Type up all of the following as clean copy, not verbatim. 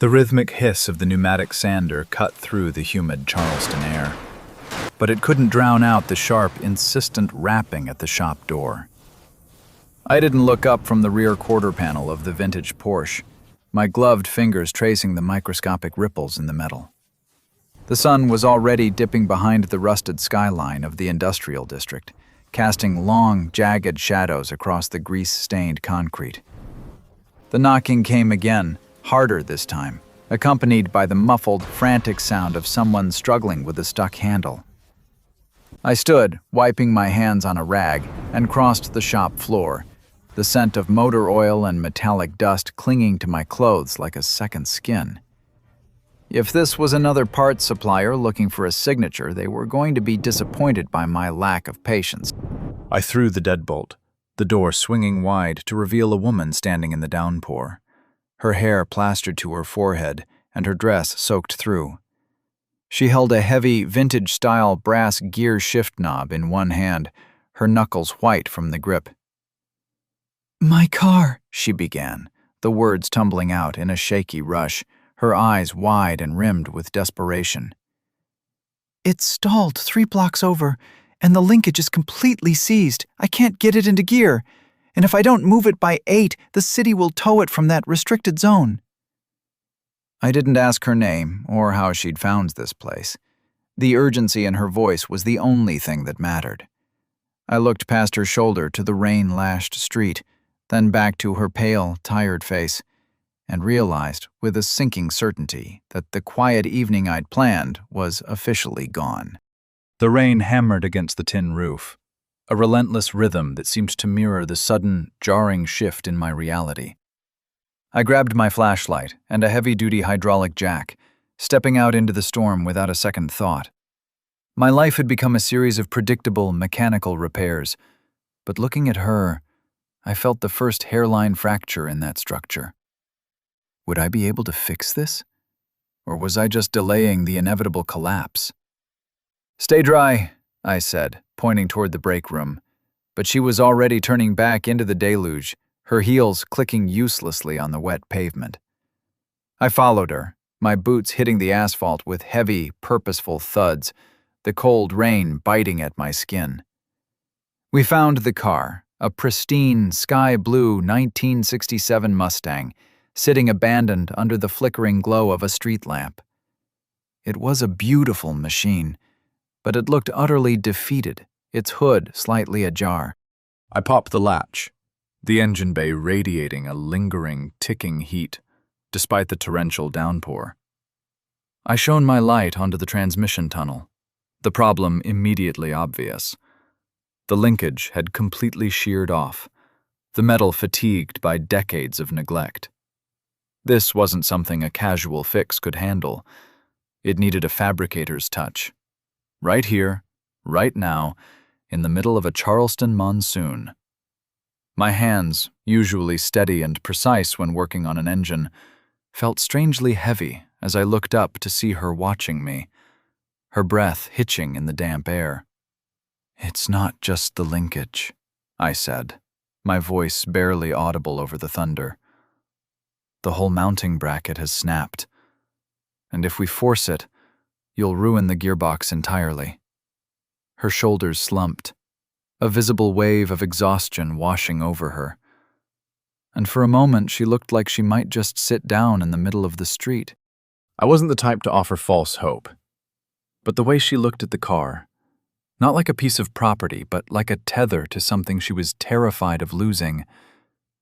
The rhythmic hiss of the pneumatic sander cut through the humid Charleston air, but it couldn't drown out the sharp, insistent rapping at the shop door. I didn't look up from the rear quarter panel of the vintage Porsche, my gloved fingers tracing the microscopic ripples in the metal. The sun was already dipping behind the rusted skyline of the industrial district, casting long, jagged shadows across the grease-stained concrete. The knocking came again, harder this time, accompanied by the muffled, frantic sound of someone struggling with a stuck handle. I stood, wiping my hands on a rag, and crossed the shop floor, the scent of motor oil and metallic dust clinging to my clothes like a second skin. If this was another parts supplier looking for a signature, they were going to be disappointed by my lack of patience. I threw the deadbolt, the door swinging wide to reveal a woman standing in the downpour, her hair plastered to her forehead and her dress soaked through. She held a heavy, vintage-style brass gear shift knob in one hand, her knuckles white from the grip. "My car," she began, the words tumbling out in a shaky rush, her eyes wide and rimmed with desperation. "It's stalled 3 blocks over, and the linkage is completely seized. I can't get it into gear. And if I don't move it by 8, the city will tow it from that restricted zone." I didn't ask her name or how she'd found this place. The urgency in her voice was the only thing that mattered. I looked past her shoulder to the rain-lashed street, then back to her pale, tired face, and realized with a sinking certainty that the quiet evening I'd planned was officially gone. The rain hammered against the tin roof, a relentless rhythm that seemed to mirror the sudden, jarring shift in my reality. I grabbed my flashlight and a heavy-duty hydraulic jack, stepping out into the storm without a second thought. My life had become a series of predictable, mechanical repairs, but looking at her, I felt the first hairline fracture in that structure. Would I be able to fix this? Or was I just delaying the inevitable collapse? "Stay dry," I said, pointing toward the break room, but she was already turning back into the deluge, her heels clicking uselessly on the wet pavement. I followed her, my boots hitting the asphalt with heavy, purposeful thuds, the cold rain biting at my skin. We found the car, a pristine, sky-blue 1967 Mustang, sitting abandoned under the flickering glow of a street lamp. It was a beautiful machine, but it looked utterly defeated, its hood slightly ajar. I popped the latch, the engine bay radiating a lingering, ticking heat, despite the torrential downpour. I shone my light onto the transmission tunnel, the problem immediately obvious. The linkage had completely sheared off, the metal fatigued by decades of neglect. This wasn't something a casual fix could handle. It needed a fabricator's touch. Right here, right now, in the middle of a Charleston monsoon. My hands, usually steady and precise when working on an engine, felt strangely heavy as I looked up to see her watching me, her breath hitching in the damp air. "It's not just the linkage," I said, my voice barely audible over the thunder. "The whole mounting bracket has snapped, and if we force it, you'll ruin the gearbox entirely." Her shoulders slumped, a visible wave of exhaustion washing over her. And for a moment she looked like she might just sit down in the middle of the street. I wasn't the type to offer false hope, but the way she looked at the car, not like a piece of property, but like a tether to something she was terrified of losing,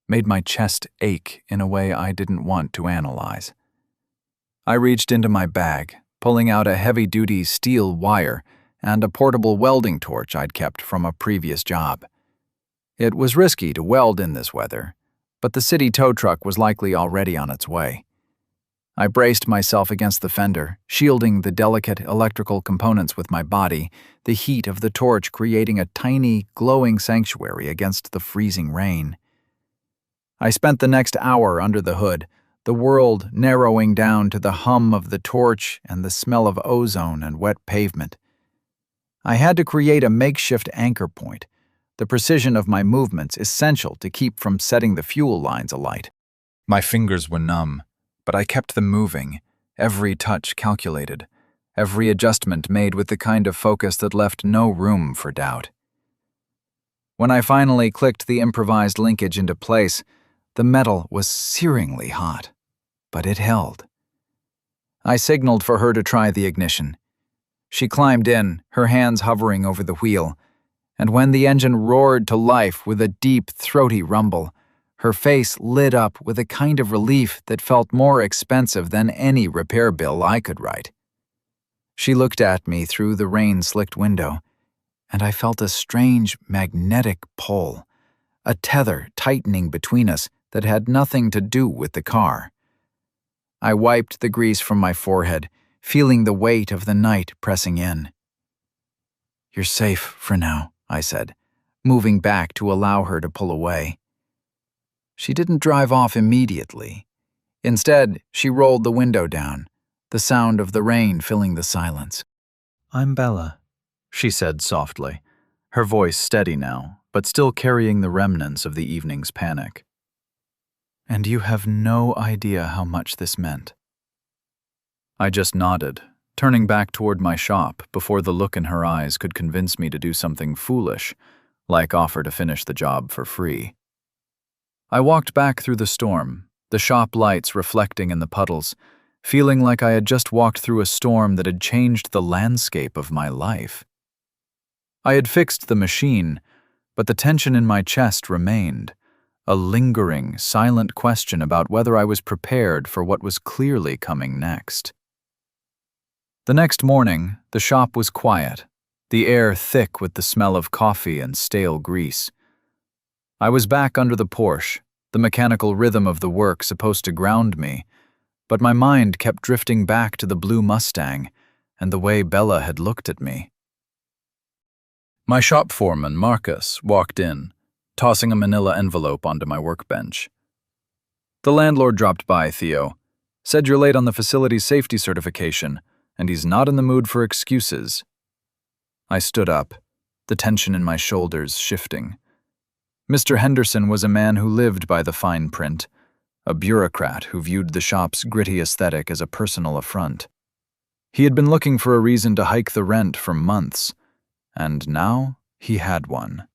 made my chest ache in a way I didn't want to analyze. I reached into my bag, pulling out a heavy-duty steel wire and a portable welding torch I'd kept from a previous job. It was risky to weld in this weather, but the city tow truck was likely already on its way. I braced myself against the fender, shielding the delicate electrical components with my body, the heat of the torch creating a tiny, glowing sanctuary against the freezing rain. I spent the next hour under the hood, the world narrowing down to the hum of the torch and the smell of ozone and wet pavement. I had to create a makeshift anchor point, the precision of my movements essential to keep from setting the fuel lines alight. My fingers were numb, but I kept them moving, every touch calculated, every adjustment made with the kind of focus that left no room for doubt. When I finally clicked the improvised linkage into place, the metal was searingly hot, but it held. I signaled for her to try the ignition. She climbed in, her hands hovering over the wheel, and when the engine roared to life with a deep, throaty rumble, her face lit up with a kind of relief that felt more expensive than any repair bill I could write. She looked at me through the rain-slicked window, and I felt a strange magnetic pull, a tether tightening between us that had nothing to do with the car. I wiped the grease from my forehead, feeling the weight of the night pressing in. "You're safe for now," I said, moving back to allow her to pull away. She didn't drive off immediately. Instead, she rolled the window down, the sound of the rain filling the silence. "I'm Bella," she said softly, her voice steady now, but still carrying the remnants of the evening's panic. "And you have no idea how much this meant." I just nodded, turning back toward my shop before the look in her eyes could convince me to do something foolish, like offer to finish the job for free. I walked back through the storm, the shop lights reflecting in the puddles, feeling like I had just walked through a storm that had changed the landscape of my life. I had fixed the machine, but the tension in my chest remained, a lingering, silent question about whether I was prepared for what was clearly coming next. The next morning, the shop was quiet, the air thick with the smell of coffee and stale grease. I was back under the Porsche, the mechanical rhythm of the work supposed to ground me, but my mind kept drifting back to the blue Mustang and the way Bella had looked at me. My shop foreman, Marcus, walked in, tossing a manila envelope onto my workbench. "The landlord dropped by, Theo. Said you're late on the facility's safety certification, and he's not in the mood for excuses." I stood up, the tension in my shoulders shifting. Mr. Henderson was a man who lived by the fine print, a bureaucrat who viewed the shop's gritty aesthetic as a personal affront. He had been looking for a reason to hike the rent for months, and now he had one.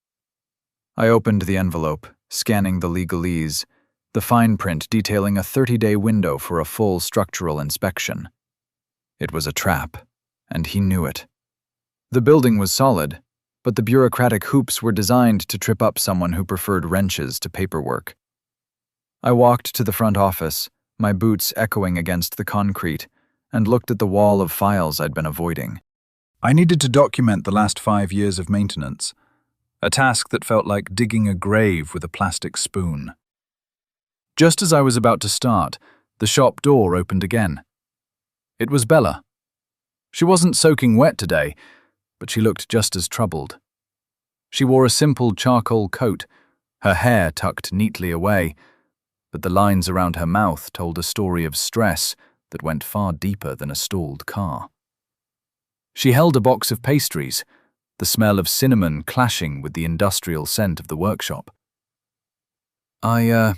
I opened the envelope, scanning the legalese, the fine print detailing a 30-day window for a full structural inspection. It was a trap, and he knew it. The building was solid, but the bureaucratic hoops were designed to trip up someone who preferred wrenches to paperwork. I walked to the front office, my boots echoing against the concrete, and looked at the wall of files I'd been avoiding. I needed to document the last 5 years of maintenance, a task that felt like digging a grave with a plastic spoon. Just as I was about to start, the shop door opened again. It was Bella. She wasn't soaking wet today, but she looked just as troubled. She wore a simple charcoal coat, her hair tucked neatly away, but the lines around her mouth told a story of stress that went far deeper than a stalled car. She held a box of pastries, the smell of cinnamon clashing with the industrial scent of the workshop. I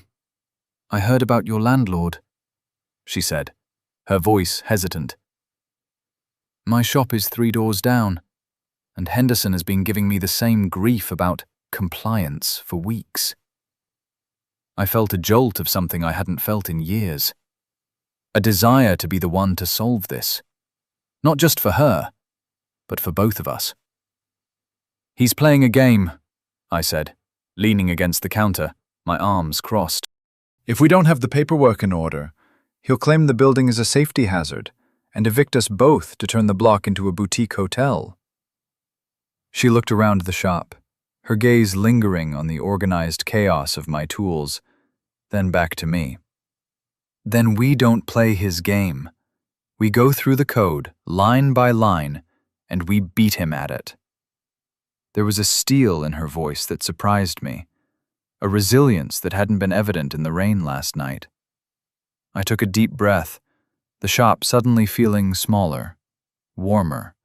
heard about your landlord," she said, her voice hesitant. "My shop is 3 doors down, and Henderson has been giving me the same grief about compliance for weeks." I felt a jolt of something I hadn't felt in years. A desire to be the one to solve this. Not just for her, but for both of us. "He's playing a game," I said, leaning against the counter, my arms crossed. "If we don't have the paperwork in order, he'll claim the building is a safety hazard and evict us both to turn the block into a boutique hotel." She looked around the shop, her gaze lingering on the organized chaos of my tools, then back to me. "Then we don't play his game. We go through the code, line by line, and we beat him at it." There was a steel in her voice that surprised me, a resilience that hadn't been evident in the rain last night. I took a deep breath, the shop suddenly feeling smaller, warmer.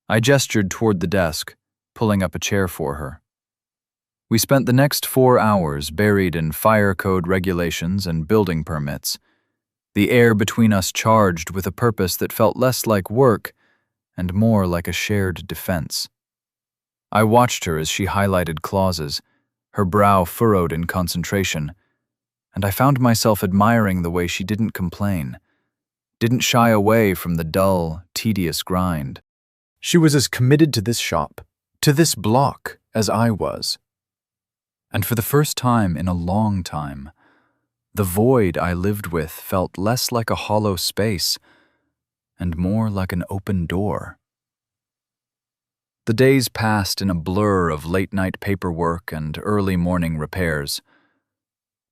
I gestured toward the desk, pulling up a chair for her. We spent the next 4 hours buried in fire code regulations and building permits. the air between us charged with a purpose that felt less like work and more like a shared defense. I watched her as she highlighted clauses, her brow furrowed in concentration, and I found myself admiring the way she didn't complain, didn't shy away from the dull, tedious grind. She was as committed to this shop, to this block, as I was. And for the first time in a long time, the void I lived with felt less like a hollow space and more like an open door. The days passed in a blur of late-night paperwork and early morning repairs.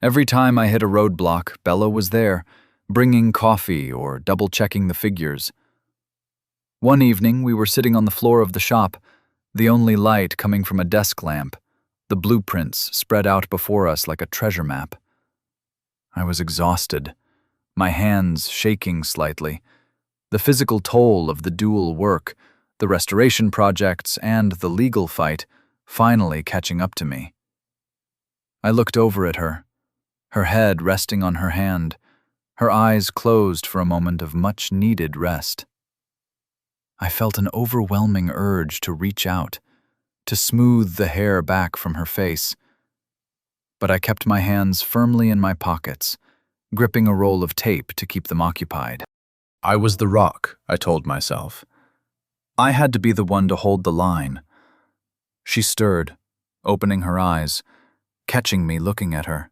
Every time I hit a roadblock, Bella was there, bringing coffee or double-checking the figures. One evening, we were sitting on the floor of the shop, the only light coming from a desk lamp, the blueprints spread out before us like a treasure map. I was exhausted, my hands shaking slightly, the physical toll of the dual work, the restoration projects, and the legal fight finally catching up to me. I looked over at her head resting on her hand, her eyes closed for a moment of much-needed rest. I felt an overwhelming urge to reach out, to smooth the hair back from her face, but I kept my hands firmly in my pockets, gripping a roll of tape to keep them occupied. I was the rock, I told myself. I had to be the one to hold the line. She stirred, opening her eyes, catching me looking at her.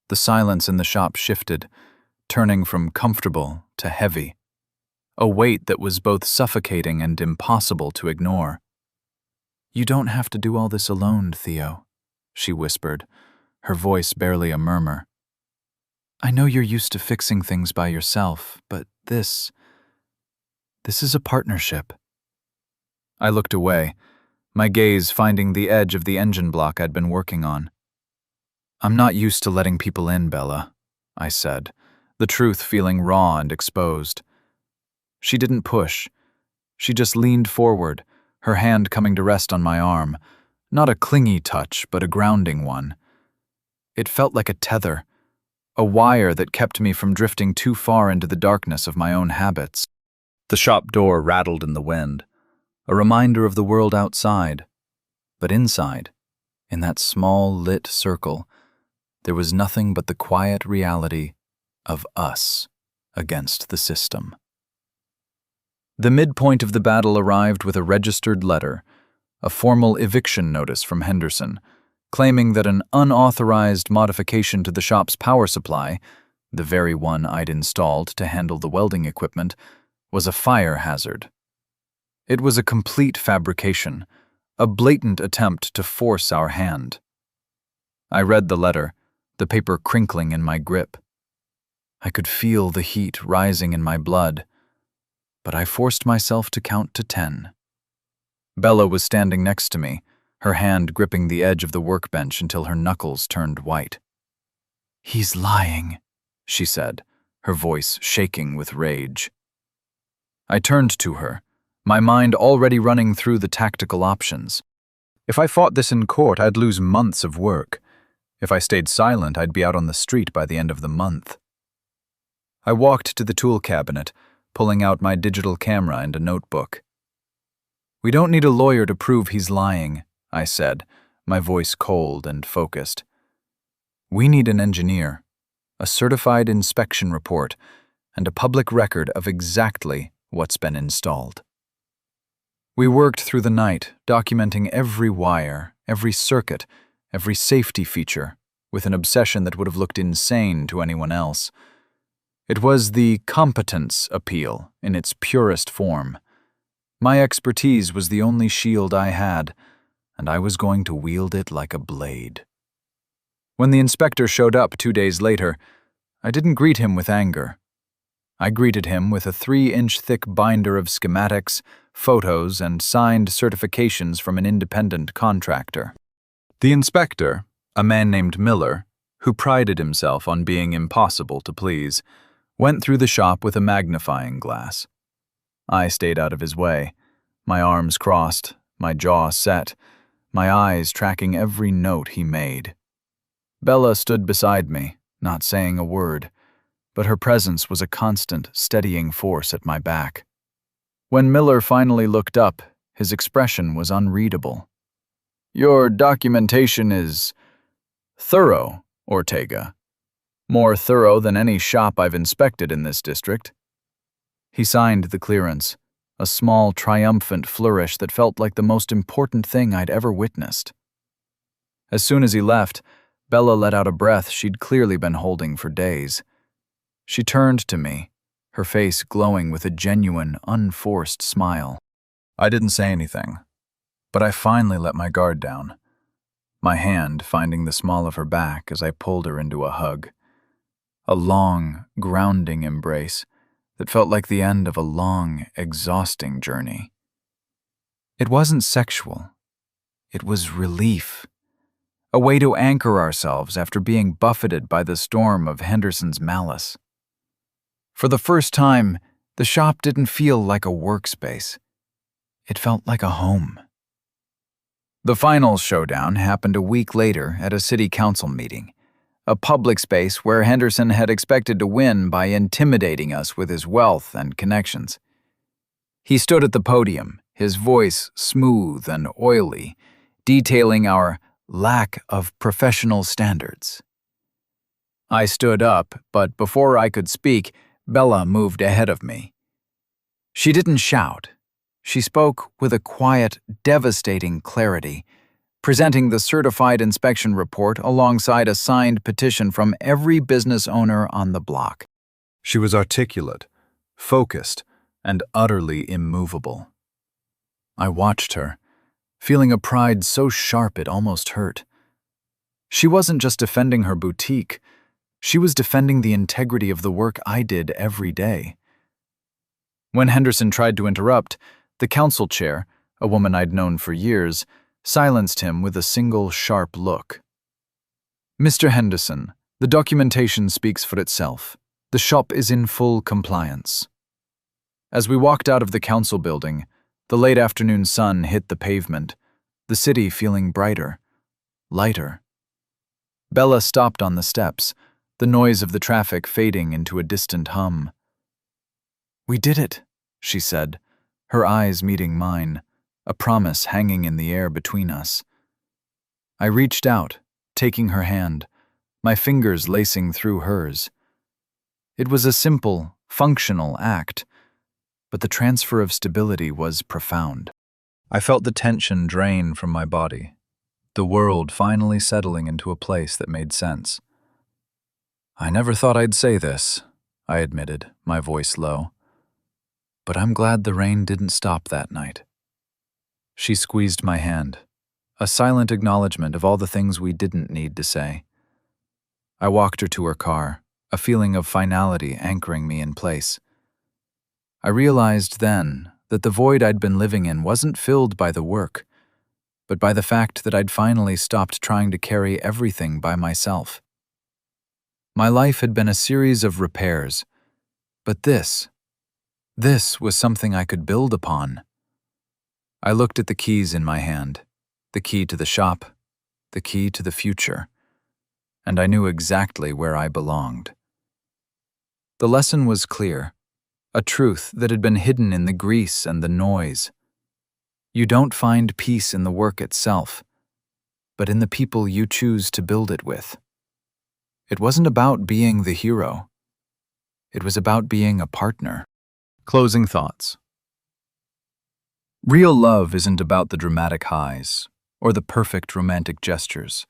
The silence in the shop shifted, turning from comfortable to heavy, a weight that was both suffocating and impossible to ignore. "You don't have to do all this alone, Theo," she whispered, her voice barely a murmur. "I know you're used to fixing things by yourself, but this is a partnership." I looked away, my gaze finding the edge of the engine block I'd been working on. "I'm not used to letting people in, Bella," I said, the truth feeling raw and exposed. She didn't push. She just leaned forward, her hand coming to rest on my arm, not a clingy touch, but a grounding one. It felt like a tether, a wire that kept me from drifting too far into the darkness of my own habits. The shop door rattled in the wind, a reminder of the world outside. But inside, in that small lit circle, there was nothing but the quiet reality of us against the system. The midpoint of the battle arrived with a registered letter, a formal eviction notice from Henderson, claiming that an unauthorized modification to the shop's power supply, the very one I'd installed to handle the welding equipment, was a fire hazard. It was a complete fabrication, a blatant attempt to force our hand. I read the letter, the paper crinkling in my grip. I could feel the heat rising in my blood, but I forced myself to count to 10. Bella was standing next to me, her hand gripping the edge of the workbench until her knuckles turned white. "He's lying," she said, her voice shaking with rage. I turned to her, my mind already running through the tactical options. If I fought this in court, I'd lose months of work. If I stayed silent, I'd be out on the street by the end of the month. I walked to the tool cabinet, pulling out my digital camera and a notebook. "We don't need a lawyer to prove he's lying," I said, my voice cold and focused. "We need an engineer, a certified inspection report, and a public record of exactly what's been installed." We worked through the night, documenting every wire, every circuit, every safety feature, with an obsession that would have looked insane to anyone else. It was the competence appeal in its purest form. My expertise was the only shield I had, and I was going to wield it like a blade. When the inspector showed up 2 days later, I didn't greet him with anger. I greeted him with a 3-inch thick binder of schematics, photos, and signed certifications from an independent contractor. The inspector, a man named Miller, who prided himself on being impossible to please, went through the shop with a magnifying glass. I stayed out of his way, my arms crossed, my jaw set, my eyes tracking every note he made. Bella stood beside me, not saying a word, but her presence was a constant, steadying force at my back. When Miller finally looked up, his expression was unreadable. "Your documentation is thorough, Ortega. More thorough than any shop I've inspected in this district." He signed the clearance, a small, triumphant flourish that felt like the most important thing I'd ever witnessed. As soon as he left, Bella let out a breath she'd clearly been holding for days. She turned to me, her face glowing with a genuine, unforced smile. I didn't say anything, but I finally let my guard down, my hand finding the small of her back as I pulled her into a hug. A long, grounding embrace that felt like the end of a long, exhausting journey. It wasn't sexual. It was relief. A way to anchor ourselves after being buffeted by the storm of Henderson's malice. For the first time, the shop didn't feel like a workspace. It felt like a home. The final showdown happened a week later at a city council meeting, a public space where Henderson had expected to win by intimidating us with his wealth and connections. He stood at the podium, his voice smooth and oily, detailing our lack of professional standards. I stood up, but before I could speak, Bella moved ahead of me. She didn't shout. She spoke with a quiet, devastating clarity, presenting the certified inspection report alongside a signed petition from every business owner on the block. She was articulate, focused, and utterly immovable. I watched her, feeling a pride so sharp it almost hurt. She wasn't just defending her boutique, she was defending the integrity of the work I did every day. When Henderson tried to interrupt, the council chair, a woman I'd known for years, silenced him with a single sharp look. "Mr. Henderson, the documentation speaks for itself. The shop is in full compliance." As we walked out of the council building, the late afternoon sun hit the pavement, the city feeling brighter, lighter. Bella stopped on the steps, the noise of the traffic fading into a distant hum. "We did it," she said, her eyes meeting mine, a promise hanging in the air between us. I reached out, taking her hand, my fingers lacing through hers. It was a simple, functional act, but the transfer of stability was profound. I felt the tension drain from my body, the world finally settling into a place that made sense. "I never thought I'd say this," I admitted, my voice low. "But I'm glad the rain didn't stop that night." She squeezed my hand, a silent acknowledgement of all the things we didn't need to say. I walked her to her car, a feeling of finality anchoring me in place. I realized then that the void I'd been living in wasn't filled by the work, but by the fact that I'd finally stopped trying to carry everything by myself. My life had been a series of repairs, but this was something I could build upon. I looked at the keys in my hand, the key to the shop, the key to the future, and I knew exactly where I belonged. The lesson was clear, a truth that had been hidden in the grease and the noise. You don't find peace in the work itself, but in the people you choose to build it with. It wasn't about being the hero. It was about being a partner. Closing thoughts. Real love isn't about the dramatic highs or the perfect romantic gestures.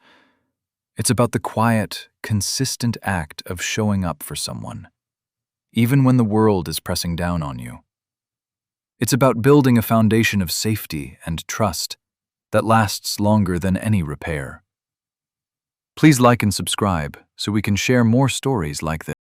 It's about the quiet, consistent act of showing up for someone, even when the world is pressing down on you. It's about building a foundation of safety and trust that lasts longer than any repair. Please like and subscribe so we can share more stories like this.